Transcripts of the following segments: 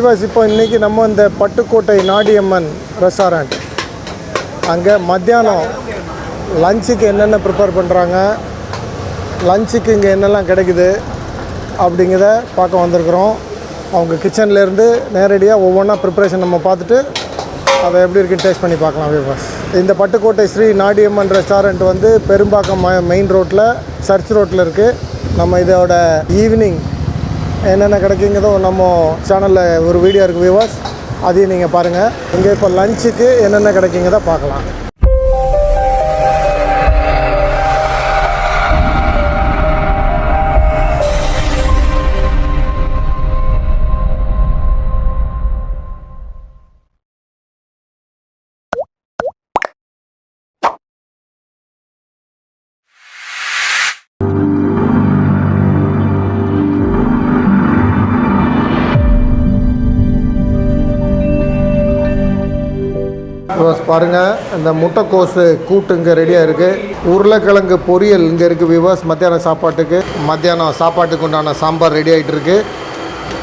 விவாஸ் இப்போ இன்றைக்கி நம்ம இந்த பட்டுக்கோட்டை நாடியம்மன் ரெஸ்டாரண்ட் அங்கே மத்தியானம் லஞ்சுக்கு என்னென்ன ப்ரிப்பேர் பண்ணுறாங்க, லஞ்சுக்கு இங்கே என்னெல்லாம் கிடைக்குது அப்படிங்கிறத பார்க்க வந்திருக்கிறோம். அவங்க கிச்சன்லேருந்து நேரடியாக ஒவ்வொன்றா ப்ரிப்பரேஷன் நம்ம பார்த்துட்டு அதை எப்படி இருக்குன்னு டேஸ்ட் பண்ணி பார்க்கலாம் விவாஸ். இந்த பட்டுக்கோட்டை ஸ்ரீ நாடியம்மன் ரெஸ்டாரண்ட் வந்து பெரும்பாக்கம் மெயின் ரோட்டில் சர்ச் ரோட்டில் இருக்குது. நம்ம இதோட ஈவினிங் என்னென்ன கிடைக்குங்கிறதோ நம்ம சேனலில் ஒரு வீடியோ இருக்குது விவாஸ், அதையும் நீங்கள் பாருங்கள். இங்கே இப்போ லஞ்சுக்கு என்னென்ன கிடைக்குங்கிறத பார்க்கலாம். பாருங்கள், இந்த முட்டைக்கோசு கூட்டு இங்கே ரெடியாக இருக்குது. உருளைக்கிழங்கு பொரியல் இங்கே இருக்குது விவாஸ். மத்தியானம் சாப்பாட்டுக்கு உண்டான சாம்பார் ரெடி ஆகிட்டு இருக்கு.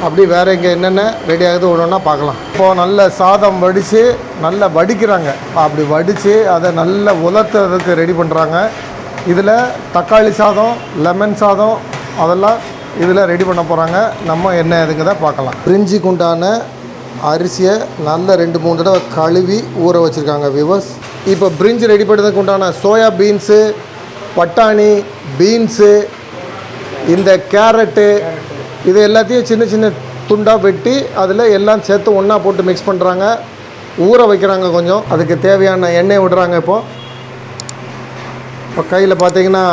அப்படி வேறு இங்கே என்னென்ன ரெடி ஆகுது ஒன்று பார்க்கலாம். இப்போது நல்ல சாதம் வடித்து நல்லா வடிக்கிறாங்க. அப்படி வடித்து அதை நல்லா உலர்த்துறதுக்கு ரெடி பண்ணுறாங்க. இதில் தக்காளி சாதம், லெமன் சாதம் அதெல்லாம் இதில் ரெடி பண்ண போகிறாங்க. நம்ம என்ன எதுங்க தான் பார்க்கலாம். பிரிஞ்சிக்கு உண்டான அரிசியை நல்லா 2-3 தடவை கழுவி ஊற வச்சுருக்காங்க விவர்ஸ். இப்போ பிரிஞ்சு ரெடி பண்ணுறதுக்கு உண்டான சோயா பீன்ஸு, பட்டாணி, பீன்ஸு, இந்த கேரட்டு இது எல்லாத்தையும் சின்ன சின்ன துண்டாக வெட்டி அதில் எல்லாம் சேர்த்து ஒன்றா போட்டு மிக்ஸ் பண்ணுறாங்க, ஊற வைக்கிறாங்க. கொஞ்சம் அதுக்கு தேவையான எண்ணெய் விடுறாங்க. இப்போ கையில் பார்த்தீங்கன்னா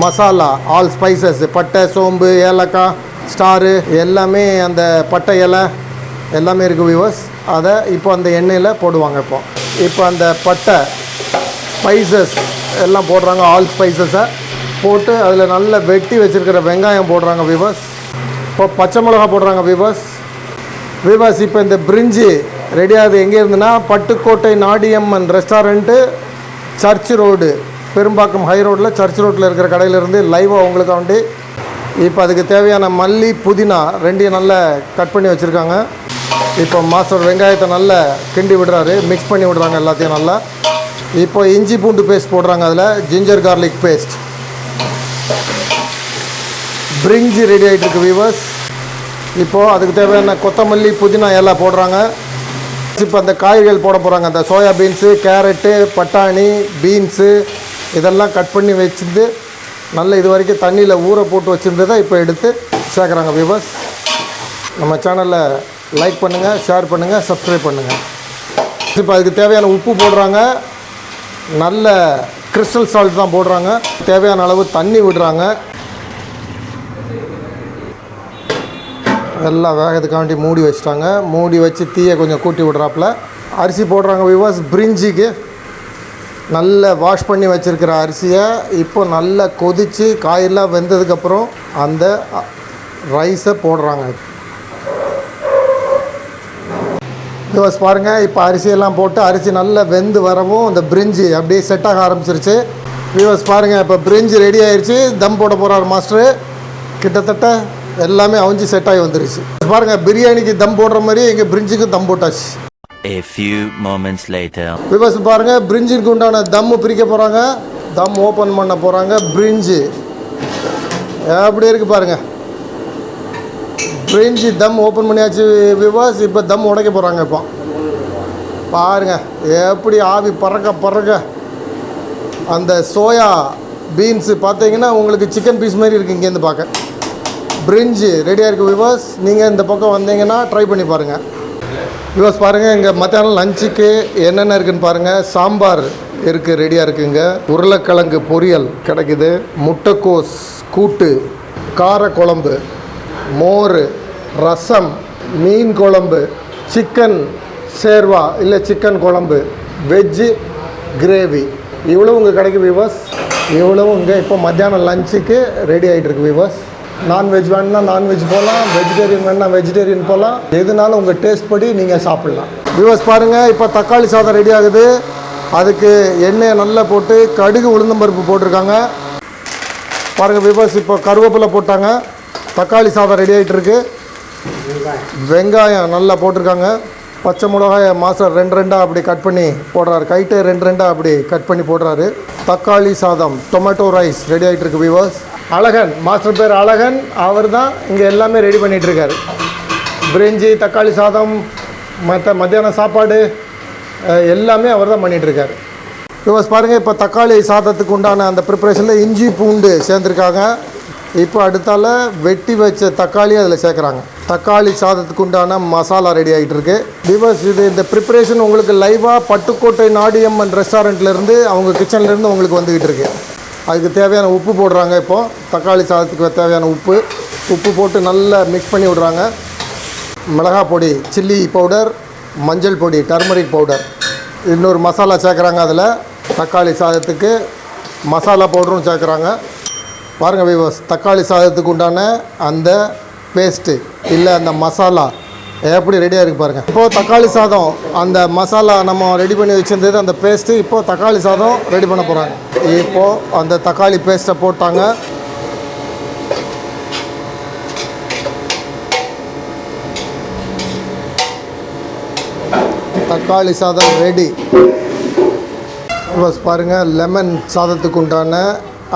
மசாலா, ஆல் ஸ்பைசஸ், பட்டை, சோம்பு, ஏலக்காய், ஸ்டாரு எல்லாமே, அந்த பட்டை இலை எல்லாமே இருக்குது வியூவர்ஸ். அதை இப்போ அந்த எண்ணெயில் போடுவாங்க. இப்போ அந்த பட்டை ஸ்பைசஸ் எல்லாம் போடுறாங்க. ஆல் ஸ்பைசஸை போட்டு அதில் நல்லா வெட்டி வச்சுருக்கிற வெங்காயம் போடுறாங்க வியூவர்ஸ். இப்போ பச்சை மிளகா போடுறாங்க வியூவர்ஸ். இப்போ இந்த பிரிஞ்சி ரெடி ஆகுது எங்கே இருந்துன்னா Pattukkottai Nadiamman restaurant, search road, Perumbakkam high ரோட்டில் சர்ச் ரோட்டில் இருக்கிற கடையிலேருந்து லைவாக உங்களுக்கு வேண்டி இப்போ அதுக்கு தேவையான மல்லி, புதினா ரெண்டையும் நல்லா கட் பண்ணி வச்சுருக்காங்க. இப்போ மாஸ்டர் வெங்காயத்தை நல்லா கிண்டி விடுறாரு, மிக்ஸ் பண்ணி விடுறாங்க எல்லாத்தையும் நல்லா. இப்போ இஞ்சி பூண்டு பேஸ்ட் போடுறாங்க, அதில் ஜிஞ்சர் கார்லிக் பேஸ்ட். பிரிஞ்சி ரெடி ஆகிட்டு இருக்கு வியூவர்ஸ். இப்போது அதுக்கு தேவையான கொத்தமல்லி, புதினா எல்லாம் போடுறாங்க. இப்போ அந்த காய்கறிகள் போட போகிறாங்க. அந்த சோயா பீன்ஸு, கேரட்டு, பட்டாணி, பீன்ஸு இதெல்லாம் கட் பண்ணி வச்சுருந்து நல்ல இது வரைக்கும் தண்ணியில் ஊற போட்டு வச்சுருந்ததை இப்போ எடுத்து சேர்க்குறாங்க வியூவர்ஸ். நம்ம சேனலில் லைக் பண்ணுங்கள், ஷேர் பண்ணுங்கள், சப்ஸ்கிரைப் பண்ணுங்கள். இப்போ அதுக்கு தேவையான உப்பு போடுறாங்க. நல்ல கிறிஸ்டல் சால்ட் தான் போடுறாங்க. தேவையான அளவு தண்ணி விடுறாங்க. எல்லாம் வேகத்துக்காண்டி மூடி வச்சுட்டாங்க. மூடி வச்சு தீயை கொஞ்சம் கூட்டி விடுறாப்புல அரிசி போடுறாங்க வியூவர்ஸ். பிரிஞ்சிக்கு நல்லா வாஷ் பண்ணி வச்சுருக்கிற அரிசியை இப்போ நல்லா கொதித்து காயெல்லாம் வெந்ததுக்கப்புறம் அந்த ரைஸை போடுறாங்க வியூவர்ஸ். பாருங்கள், இப்போ அரிசியெல்லாம் போட்டு அரிசி நல்லா வெந்து வரவும் இந்த பிரிஞ்சி அப்படியே செட் ஆக ஆரம்பிச்சிருச்சு வியூவர்ஸ். பாருங்கள், இப்போ பிரிஞ்சி ரெடி ஆகிடுச்சு. தம் போட போகிறார் மாஸ்டரு. கிட்டத்தட்ட எல்லாமே அவிஞ்சு செட் ஆகி வந்துருச்சு. பாருங்கள், பிரியாணிக்கு தம் போடுற மாதிரி இங்கே பிரிஞ்சிக்கு தம் போட்டாச்சு. A few moments later. Viewers பாருங்கள், பிரிஞ்சிக்கு உண்டான தம்மு பிரிக்க போகிறாங்க. தம் ஓப்பன் பண்ண போகிறாங்க. பிரிஞ்சி எப்படி இருக்குது பாருங்கள். பிரிஞ்சி தம் ஓப்பன் பண்ணியாச்சு வியூவர்ஸ். இப்போ தம் உடைக்க போகிறாங்க. இப்போ பாருங்கள் எப்படி ஆவி பறக்க அந்த சோயா பீன்ஸு பார்த்தீங்கன்னா உங்களுக்கு சிக்கன் பீஸ் மாதிரி இருக்குது இங்கேருந்து பார்க்க. பிரிஞ்சி ரெடியாக இருக்குது வியூவர்ஸ். நீங்கள் இந்த பக்கம் வந்தீங்கன்னா ட்ரை பண்ணி பாருங்கள் வியூவர்ஸ். பாருங்கள், இங்கே மத்தியானம் லஞ்சுக்கு என்னென்ன இருக்குதுன்னு பாருங்கள். சாம்பார் இருக்குது, ரெடியாக இருக்குங்க. உருளைக்கிழங்கு பொரியல் கிடைக்குது, முட்டைக்கோஸ் கூட்டு, கார குழம்பு, மோர், ரசம், மீன் குழம்பு, சிக்கன் சேர்வா இல்லை சிக்கன் குழம்பு, வெஜ்ஜு கிரேவி, இவ்வளோ இங்கே கிடைக்கும் வியூவர்ஸ். இவ்வளவும் இங்கே இப்போ மத்தியானம் லஞ்சுக்கு ரெடி ஆகிட்டு இருக்கு வியூவர்ஸ். நான்வெஜ் வேணுன்னா நான்வெஜ் போகலாம், வெஜிடேரியன் வேணுன்னா வெஜிடேரியன் போகலாம். எதுனாலும் உங்கள் டேஸ்ட் படி நீங்கள் சாப்பிட்லாம் வியூவர்ஸ். பாருங்கள், இப்போ தக்காளி சாதம் ரெடி ஆகுது. அதுக்கு எண்ணெயை நல்லா போட்டு கடுகு, உளுந்தம்பருப்பு போட்டிருக்காங்க. பாருங்கள் வியூவர்ஸ், இப்போ கருவேப்பிலை போட்டாங்க. தக்காளி சாதம் ரெடி ஆகிட்டு இருக்கு. வெங்காயம் நல்லா போட்டிருக்காங்க. பச்சை மிளகாயை மாஸ்டர் 2 அப்படி கட் பண்ணி போடுறாரு. கைட்டு 2 அப்படி கட் பண்ணி போடுறாரு. தக்காளி சாதம் டொமேட்டோ ரைஸ் ரெடி ஆகிட்டு இருக்கு வியூவர்ஸ். அழகன் மாஸ்டர் பேர் அழகன், அவர் தான் இங்கே எல்லாமே ரெடி பண்ணிகிட்டு இருக்காரு. பிரிஞ்சி, தக்காளி சாதம், மத்தியான சாப்பாடு எல்லாமே அவர் தான் பண்ணிகிட்ருக்காரு. வியூவர்ஸ் பாருங்கள், இப்போ தக்காளி சாதத்துக்கு உண்டான அந்த ப்ரிப்பரேஷனில் இஞ்சி பூண்டு சேர்ந்துருக்காங்க. இப்போ அடுத்தால வெட்டி வச்ச தக்காளி அதில் சேர்க்குறாங்க. தக்காளி சாதத்துக்கு உண்டான மசாலா ரெடி ஆகிட்டு இருக்கு. வியூவர்ஸ் இந்த ப்ரிப்பரேஷன் உங்களுக்கு லைவாக பட்டுக்கோட்டை நாடியம்மன் ரெஸ்டாரண்ட்லேருந்து அவங்க கிச்சன்லேருந்து உங்களுக்கு வந்துக்கிட்டு இருக்கு. அதுக்கு தேவையான உப்பு போடுறாங்க. இப்போது தக்காளி சாதத்துக்கு தேவையான உப்பு போட்டு நல்லா மிக்ஸ் பண்ணி விடுறாங்க. மிளகாய் பொடி, சில்லி பவுடர், மஞ்சள் பொடி, டர்மரிக் பவுடர், இன்னொரு மசாலா சேர்க்குறாங்க. அதில் தக்காளி சாதத்துக்கு மசாலா பவுடரும் சேர்க்குறாங்க. பாருங்கள் வியூவர்ஸ், தக்காளி சாதத்துக்கு உண்டான அந்த பேஸ்ட்டு இல்லை அந்த மசாலா எப்படி ரெடியாக இருக்குது பாருங்கள். இப்போது தக்காளி சாதம் அந்த மசாலா நம்ம ரெடி பண்ணி வச்சுருந்தது அந்த பேஸ்ட்டு, இப்போது தக்காளி சாதம் ரெடி பண்ண போகிறாங்க. இப்போது அந்த தக்காளி பேஸ்ட்டை போட்டாங்க. தக்காளி சாதம் ரெடி. பஸ் பாருங்கள், லெமன் சாதத்துக்கு உண்டான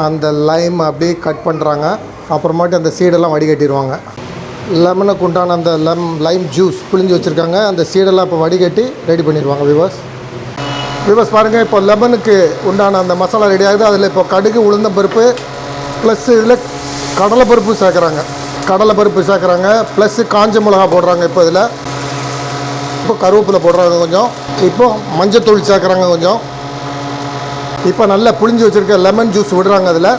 அந்த லைம் அப்படி கட் பண்ணுறாங்க. அப்புறமாட்டி அந்த சீடெல்லாம் வடிகட்டிடுவாங்க. லெமனுக்கு உண்டான அந்த லைம் ஜூஸ் புளிஞ்சு வச்சுருக்காங்க. அந்த சீடெல்லாம் இப்போ வடிகட்டி ரெடி பண்ணிடுவாங்க. விவஸ் பாருங்கள், இப்போ லெமனுக்கு உண்டான அந்த மசாலா ரெடி ஆகுது. அதில் இப்போ கடுகு, உளுந்தம்பருப்பு ப்ளஸ் இதில் கடலைப்பருப்பு சேர்க்குறாங்க. ப்ளஸ்ஸு காஞ்ச மிளகா போடுறாங்க. இப்போ இதில் இப்போ கருவேப்பிலை போடுறாங்க கொஞ்சம். இப்போது மஞ்சத்தூள் சேர்க்குறாங்க கொஞ்சம். இப்போ நல்லா புளிஞ்சு வச்சுருக்க லெமன் ஜூஸ் விடுறாங்க. அதில்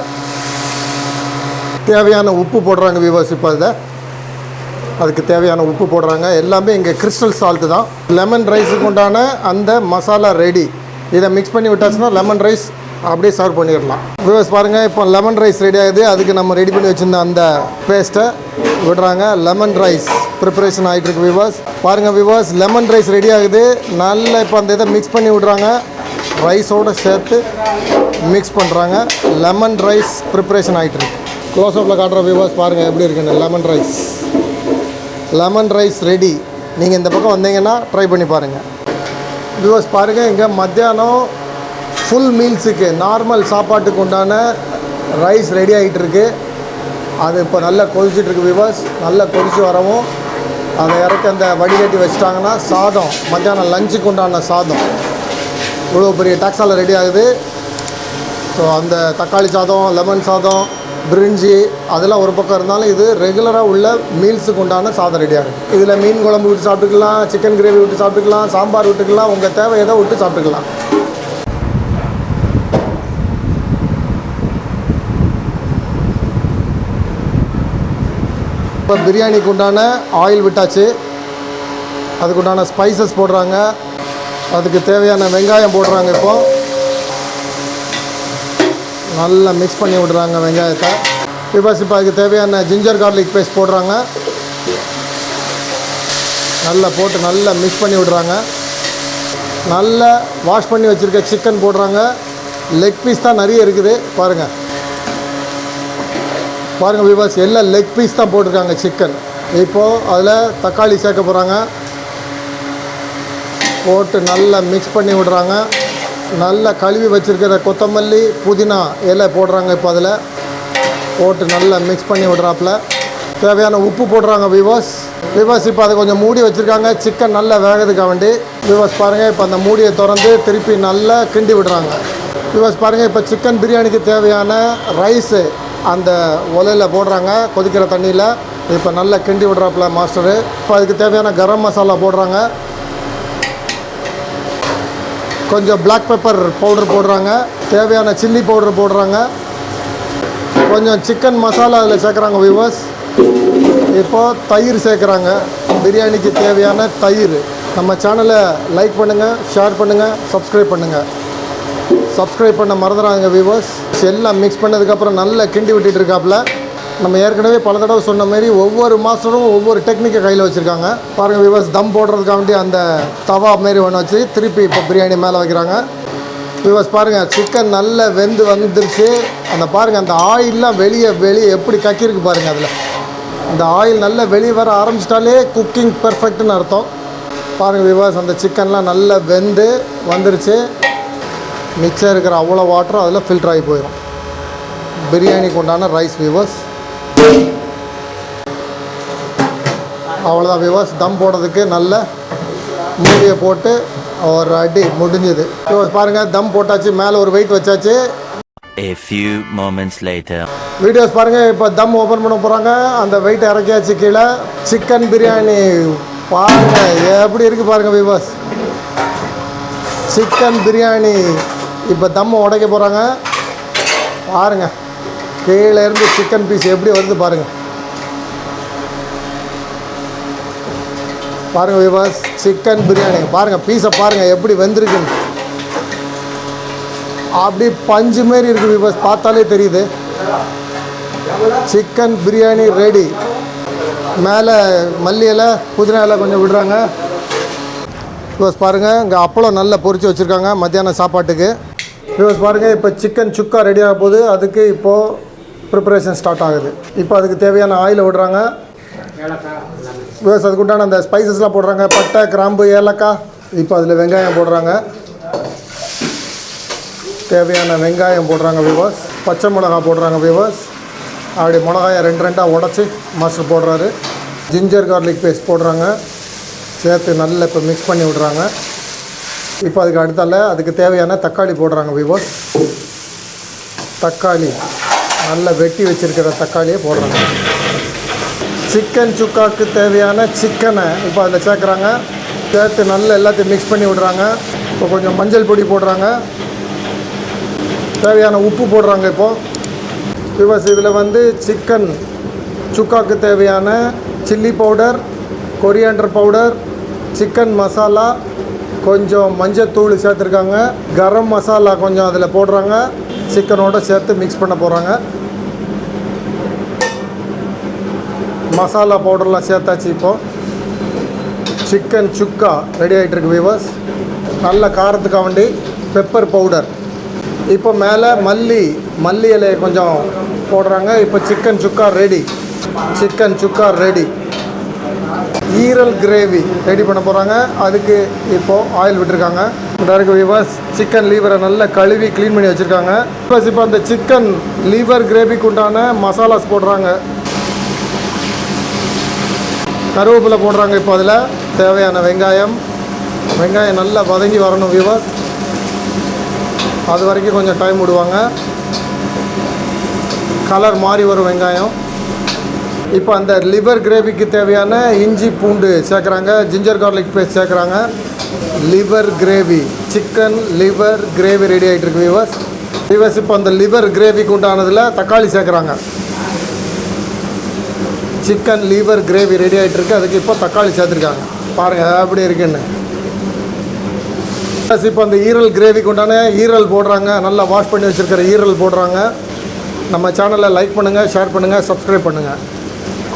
தேவையான உப்பு போடுறாங்க வியூவர்ஸ். இப்போ அதுக்கு தேவையான உப்பு போடுறாங்க. எல்லாமே இங்கே கிறிஸ்டல் சால்ட்டு தான். லெமன் ரைஸுக்கு உண்டான அந்த மசாலா ரெடி. இதை மிக்ஸ் பண்ணி விட்டாச்சுன்னா லெமன் ரைஸ் அப்படியே சர்வ் பண்ணிடலாம். வியூவர்ஸ் பாருங்கள், இப்போ லெமன் ரைஸ் ரெடி ஆகுது. அதுக்கு நம்ம ரெடி பண்ணி வச்சுருந்த அந்த பேஸ்ட்டை விடுறாங்க. லெமன் ரைஸ் ப்ரிப்பரேஷன் ஆகிட்டு இருக்கு வியூவர்ஸ். பாருங்கள் வியூவர்ஸ், லெமன் ரைஸ் ரெடி ஆகுது. நல்லா இப்போ அந்த இதை மிக்ஸ் பண்ணி விட்றாங்க. ரைஸோடு சேர்த்து மிக்ஸ் பண்ணுறாங்க. லெமன் ரைஸ் ப்ரிப்பரேஷன் ஆகிட்டுருக்கு. க்ளோஸ்அப்பில் காட்டுற வியூவர்ஸ் பாருங்கள் எப்படி இருக்குன்னு. Lemon rice ready. நீங்கள் இந்த பக்கம் வந்தீங்கன்னா ட்ரை பண்ணி பாருங்கள். வியூவர்ஸ் பாருங்கள், இங்கே மத்தியானம் ஃபுல் மீல்ஸுக்கு நார்மல் சாப்பாட்டுக்கு உண்டான ரைஸ் ரெடி ஆகிட்டு இருக்கு. அது இப்போ நல்லா கொதிச்சிட்ருக்கு வியூவர்ஸ். நல்லா கொதிச்சு வரவும் அதை இறக்கி அந்த வடிகட்டி வச்சுட்டாங்கன்னா சாதம், மத்தியானம் லஞ்சுக்கு உண்டான சாதம் இவ்வளோ பெரிய டாக்ஸால் ரெடி ஆகுது. ஸோ அந்த தக்காளி சாதம், லெமன் சாதம், பிரிஞ்சி அதெல்லாம் ஒரு பக்கம் இருந்தாலும் இது ரெகுலராக உள்ள மீல்ஸுக்கு உண்டான சாதம் ரெடி ஆகுது. இதில் மீன் குழம்பு விட்டு சாப்பிட்டுக்கலாம், சிக்கன் கிரேவி விட்டு சாப்பிட்டுக்கலாம், சாம்பார் விட்டுக்கலாம், உங்கள் தேவை எதை விட்டு சாப்பிட்டுக்கலாம். இப்போ பிரியாணிக்கு உண்டான ஆயில் விட்டாச்சு. அதுக்குண்டான ஸ்பைசஸ் போடுறாங்க. அதுக்கு தேவையான வெங்காயம் போடுறாங்க. இப்போது நல்லா மிக்ஸ் பண்ணி விடுறாங்க வெங்காயத்தை. இப்போ அதுக்கு தேவையான ஜிஞ்சர் கார்லிக் பேஸ்ட் போடுறாங்க. நல்லா போட்டு நல்லா மிக்ஸ் பண்ணி விடுறாங்க. நல்லா வாஷ் பண்ணி வச்சுருக்க சிக்கன் போடுறாங்க. லெக் பீஸ் தான் நிறைய இருக்குது பாருங்கள். வியூவர்ஸ், எல்லாம் லெக் பீஸ் தான் போட்டிருக்காங்க சிக்கன். இப்போது அதில் தக்காளி சேர்க்க போகிறாங்க. போட்டு நல்லா மிக்ஸ் பண்ணி விடுறாங்க. நல்லா கழுவி வச்சுருக்கிற கொத்தமல்லி, புதினா இலை போடுறாங்க. இப்போ அதில் போட்டு நல்லா மிக்ஸ் பண்ணி விடுறாப்புல. தேவையான உப்பு போடுறாங்க வியூவர்ஸ். இப்போ அதை கொஞ்சம் மூடி வச்சுருக்காங்க சிக்கன் நல்லா வேகிறதுக்காக வேண்டி. வியூவர்ஸ் பாருங்கள், இப்போ அந்த மூடியை திறந்து திருப்பி நல்லா கிண்டி விடுறாங்க. வியூவர்ஸ் பாருங்கள், இப்போ சிக்கன் பிரியாணிக்கு தேவையான ரைஸு அந்த உலையில் போடுறாங்க கொதிக்கிற தண்ணியில். இப்போ நல்லா கிண்டி விடுறாப்புல மாஸ்டரு. இப்போ அதுக்கு தேவையான கரம் மசாலா போடுறாங்க. கொஞ்சம் பிளாக் பெப்பர் பவுடர் போடுறாங்க. தேவையான சில்லி பவுடர் போடுறாங்க. கொஞ்சம் சிக்கன் மசாலா அதில் சேர்க்குறாங்க வியூவர்ஸ். இப்போது தயிர் சேர்க்குறாங்க. பிரியாணிக்கு தேவையான தயிர். நம்ம சேனலை லைக் பண்ணுங்கள், ஷேர் பண்ணுங்கள், சப்ஸ்கிரைப் பண்ண மறந்துடாங்க வியூவர்ஸ். எல்லாம் மிக்ஸ் பண்ணதுக்கப்புறம் நல்லா கிண்டி விட்டுட்டு இருக்காப்புல. நம்ம ஏற்கனவே பல தடவை சொன்ன மாதிரி ஒவ்வொரு மாஸ்டரும் ஒவ்வொரு டெக்னிக்கை கையில் வச்சுருக்காங்க. பாருங்கள் வியூவர்ஸ், தம் போடுறதுக்காக வேண்டி அந்த தவா மாரி ஒன்று வச்சு திருப்பி இப்போ பிரியாணி மேலே வைக்கிறாங்க. வியூவர்ஸ் பாருங்கள், சிக்கன் நல்லா வந்துருச்சு. அந்த பாருங்கள், அந்த ஆயிலெலாம் வெளியே எப்படி கக்கிருக்கு பாருங்கள். அதில் இந்த ஆயில் நல்லா வெளியே வர ஆரம்பிச்சிட்டாலே குக்கிங் பெர்ஃபெக்ட்னு அர்த்தம். பாருங்கள் விவாஸ், அந்த சிக்கன்லாம் நல்லா வெந்து வந்துருச்சு. மிச்சம் இருக்கிற அவ்வளோ வாட்டரும் அதில் ஃபில்டர் ஆகி போயிடும். பிரியாணிக்கு உண்டான ரைஸ் விவாஸ். அவ்வளோதான் விவாஸ், தம் போடுறதுக்கு நல்ல மூடியை போட்டு ஒரு அடி முடிஞ்சுது விவாஸ். பாருங்கள், தம் போட்டாச்சு, மேலே ஒரு வெயிட் வச்சாச்சு. A few moments later. Videos பாருங்கள். இப்போ தம் ஓப்பன் பண்ண போகிறாங்க. அந்த வெயிட் இறக்கியாச்சு கீழே. சிக்கன் பிரியாணி பாருங்கள் எப்படி இருக்குது பாருங்கள் விவாஸ். சிக்கன் பிரியாணி இப்போ தம் உடைக்க போகிறாங்க. பாருங்கள், கீழே இருந்து சிக்கன் பீஸ் எப்படி வருது பாருங்கள். பாருங்கள் விவாஸ், சிக்கன் பிரியாணி பாருங்கள், பீஸை பாருங்கள் எப்படி வெந்திருக்குன்னு. அப்படி பஞ்சு மாரி இருக்குது விவாஸ், பார்த்தாலே தெரியுது. Chicken biryani ready. மேலே மல்லி இலை புதினா இலை கொஞ்சம் விடுறாங்க விவாஸ். பாருங்கள், இங்கே அப்பளம் நல்லா பொரித்து வச்சுருக்காங்க மத்தியானம் சாப்பாட்டுக்கு விவாஸ். பாருங்கள், இப்போ சிக்கன் சுக்கா ரெடி ஆக போகுது. அதுக்கு இப்போது ப்ரிப்பரேஷன் ஸ்டார்ட் ஆகுது. இப்போ அதுக்கு தேவையான ஆயிலை விடுறாங்க விவாஸ். அதுக்கு உண்டான அந்த ஸ்பைசஸ்லாம் போடுறாங்க, பட்டை கிராம்பு ஏலக்காய். இப்போ அதில் வெங்காயம் போடுறாங்க, தேவையான வெங்காயம் போடுறாங்க விவாஸ். பச்சை மிளகா போடுறாங்க விவாஸ். அப்படி மிளகாயை ரெண்டாக உடச்சி மாஸ்டர் போடுறாரு. ஜிஞ்சர் கார்லிக் பேஸ்ட் போடுறாங்க, சேர்த்து நல்லா இப்போ மிக்ஸ் பண்ணி விடுறாங்க. இப்போ அதுக்கு அடுத்தால அதுக்கு தேவையான தக்காளி போடுறாங்க விவாஸ். தக்காளி நல்லா வெட்டி வச்சுருக்கிற தக்காளியை போடுறாங்க. சிக்கன் சுக்காவுக்கு தேவையான சிக்கனை இப்போ அதில் சேர்க்குறாங்க, சேர்த்து நல்லா எல்லாத்தையும் மிக்ஸ் பண்ணி விடுறாங்க. இப்போ கொஞ்சம் மஞ்சள் பொடி போடுறாங்க, தேவையான உப்பு போடுறாங்க. இப்போது விவாஸ் இதில் வந்து சிக்கன் சுக்காவுக்கு தேவையான chilli powder, coriander powder, chicken masala, கொஞ்சம் மஞ்சத்தூள் சேர்த்துருக்காங்க, கரம் மசாலா கொஞ்சம் அதில் போடுறாங்க. சிக்கனோடு சேர்த்து மிக்ஸ் பண்ண போகிறாங்க. மசாலா பவுடர்லாம் சேர்த்தாச்சு. இப்போது சிக்கன் சுக்கா ரெடி ஆகிட்டுருக்கு விவாஸ். நல்ல காரத்துக்காக வேண்டி பெப்பர் பவுடர். இப்போ மேலே மல்லி இலையை கொஞ்சம் போடுறாங்க. இப்போ சிக்கன் சுக்கா ரெடி. சிக்கன் சுக்கா ரெடி. ஈரல் கிரேவி ரெடி பண்ண போகிறாங்க. அதுக்கு இப்போது ஆயில் விட்டுருக்காங்க. டேரக்ட் விவாஸ், சிக்கன் லீவரை நல்லா கழுவி க்ளீன் பண்ணி வச்சுருக்காங்க. ப்ளஸ் இப்போ அந்த சிக்கன் லீவர் கிரேவிக்கு உண்டான மசாலாஸ் போடுறாங்க. கருவேப்பிலை போடுறாங்க. இப்போ அதில் தேவையான வெங்காயம் நல்லா வதங்கி வரணும் விவாஸ். அது வரைக்கும் கொஞ்சம் டைம் விடுவாங்க. கலர் மாறி வரும் வெங்காயம். இப்போ அந்த லிவர் கிரேவிக்கு தேவையான இஞ்சி பூண்டு சேர்க்குறாங்க, ஜிஞ்சர் கார்லிக் பேஸ்ட் சேர்க்குறாங்க. Liver gravy, chicken liver gravy ready ஆகிட்டுருக்கு விவாஸ். இப்போ அந்த லிவர் கிரேவிக்கு உண்டானதில் தக்காளி சேர்க்குறாங்க. சிக்கன் லிவர் கிரேவி ரெடி ஆகிட்டுருக்கு. அதுக்கு இப்போ தக்காளி சேர்த்துருக்காங்க. பாருங்கள் எப்படி இருக்குன்னு. ப்ளஸ் இப்போ அந்த ஈரல் கிரேவிக்கு உண்டான ஈரல் போடுறாங்க. நல்லா வாஷ் பண்ணி வச்சுருக்கிற ஈரல் போடுறாங்க. நம்ம சேனலை லைக் பண்ணுங்கள், ஷேர் பண்ணுங்கள், சப்ஸ்கிரைப் பண்ணுங்கள்.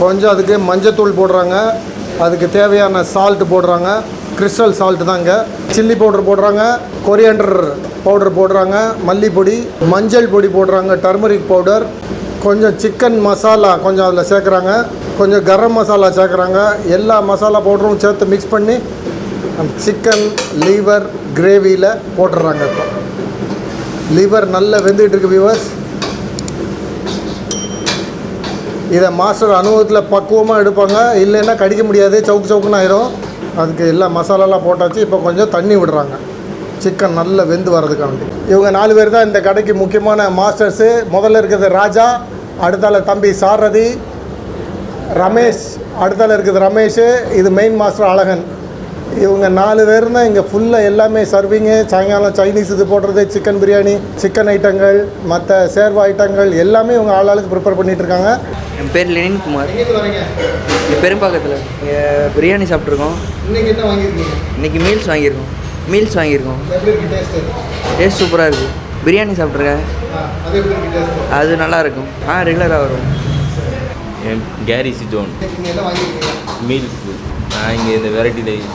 கொஞ்சம் அதுக்கு மஞ்சத்தூள் போடுறாங்க. அதுக்கு தேவையான சால்ட்டு போடுறாங்க, கிறிஸ்டல் சால்ட்டு தாங்க. சில்லி பவுடர் போடுறாங்க, கொரியாண்டர் பவுடர் போடுறாங்க, மல்லிப்பொடி, மஞ்சள் பொடி போடுறாங்க, டர்மரிக் பவுடர், கொஞ்சம் சிக்கன் மசாலா கொஞ்சம் அதில் சேர்க்குறாங்க, கொஞ்சம் கரம் மசாலா சேர்க்குறாங்க. எல்லா மசாலா பவுடரும் சேர்த்து மிக்ஸ் பண்ணி சிக்கன் லிவர் கிரேவியில் போட்டுடுறாங்க. இப்போ லிவர் நல்லா வெந்துகிட்ருக்கு வியூவர்ஸ். இதை மாஸ்டர் அனுபவத்தில் பக்குவமாக எடுப்பாங்க, இல்லைன்னா கடிக்க முடியாது, சவுக்குன்னு ஆயிரும். அதுக்கு எல்லா மசாலாலாம் போட்டாச்சு. இப்போ கொஞ்சம் தண்ணி விடுறாங்க சிக்கன் நல்லா வெந்து வர்றதுக்காண்டி. இவங்க 4 பேர் தான் இந்த கடைக்கு முக்கியமான மாஸ்டர்ஸு. முதல்ல இருக்கிறது ராஜா, அடுத்தால தம்பி சாரதி, ரமேஷ், அடுத்தால இருக்குது ரமேஷ், இது மெயின் மாஸ்டர் அழகன். இவங்க 4 பேர் தான் இங்கே ஃபுல்லாக எல்லாமே சர்விங்கு. சாயங்காலம் சைனீஸ் இது போடுறது, சிக்கன் பிரியாணி, சிக்கன் ஐட்டங்கள், மற்ற சேர்வா ஐட்டங்கள் எல்லாமே இவங்க ஆளாளுக்கு ப்ரிப்பேர் பண்ணிகிட்ருக்காங்க. என் பேர் லெனின் குமார். இங்கே பெரும்பாக்கத்தில் இங்கே பிரியாணி சாப்பிட்ருக்கோம். இன்றைக்கி என்ன வாங்கியிருக்கீங்க? இன்றைக்கி மீல்ஸ் வாங்கியிருக்கோம். டேஸ்ட் சூப்பராக இருக்குது. பிரியாணி சாப்பிட்ருக்கேன், அது நல்லாயிருக்கும். ரெகுலராக வரும். என் கேரிசி ஜோன் மீல்ஸ். நான் இங்கே இந்த வெரைட்டி ரைஸ்,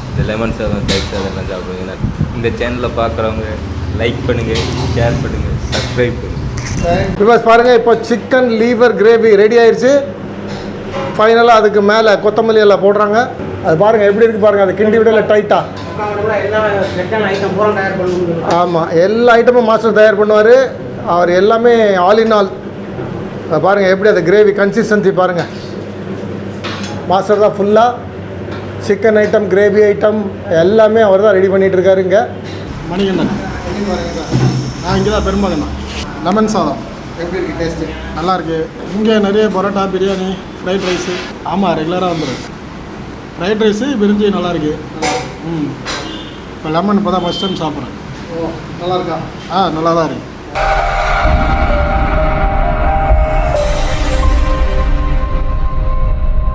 இந்த லெமன் சாதம், தயிர் சாதம் எல்லாம் சாப்பிடுவேன். இந்த சேனலில் பார்க்குறவங்க லைக் பண்ணுங்கள், ஷேர் பண்ணுங்கள், சப்ஸ்கிரைப் பண்ணுங்கள். பிகாஸ் பாருங்கள், இப்போ சிக்கன் லீவர் கிரேவி ரெடி ஆயிடுச்சு. ஃபைனலாக அதுக்கு மேலே கொத்தமல்லி எல்லாம் போடுறாங்க. அது பாருங்கள் எப்படி இருக்குது பாருங்கள், அது கிண்டி விடல டைட்டாக. ஆமாம், எல்லா ஐட்டமும் மாஸ்டர் தயார் பண்ணுவார். அவர் எல்லாமே ஆல் இன் ஆல். பாருங்கள் எப்படி அது கிரேவி கன்சிஸ்டன்சி பாருங்கள். மாஸ்டர் தான் ஃபுல்லாக சிக்கன் ஐட்டம், கிரேவி ஐட்டம் எல்லாமே அவர் தான் ரெடி பண்ணிகிட்ருக்காரு. இங்கே மணிகண்டன், நான் இங்கே தான் பெரும்பாக்கம். லெமன் சாதம் எப்படி இருக்குது டேஸ்ட்டு? நல்லாயிருக்கு. இங்கே நிறைய பரோட்டா, பிரியாணி, ஃப்ரைட் ரைஸு. ஆமாம், ரெகுலராக வந்துடும். ஃப்ரைட் ரைஸு, பிரிஞ்சி நல்லாயிருக்கு. இப்போ லெமன் இப்போ தான் ஃபஸ்ட் டைம் சாப்பிட்றேன். ஓ, நல்லா இருக்கா? நல்லா தான் இருக்குது.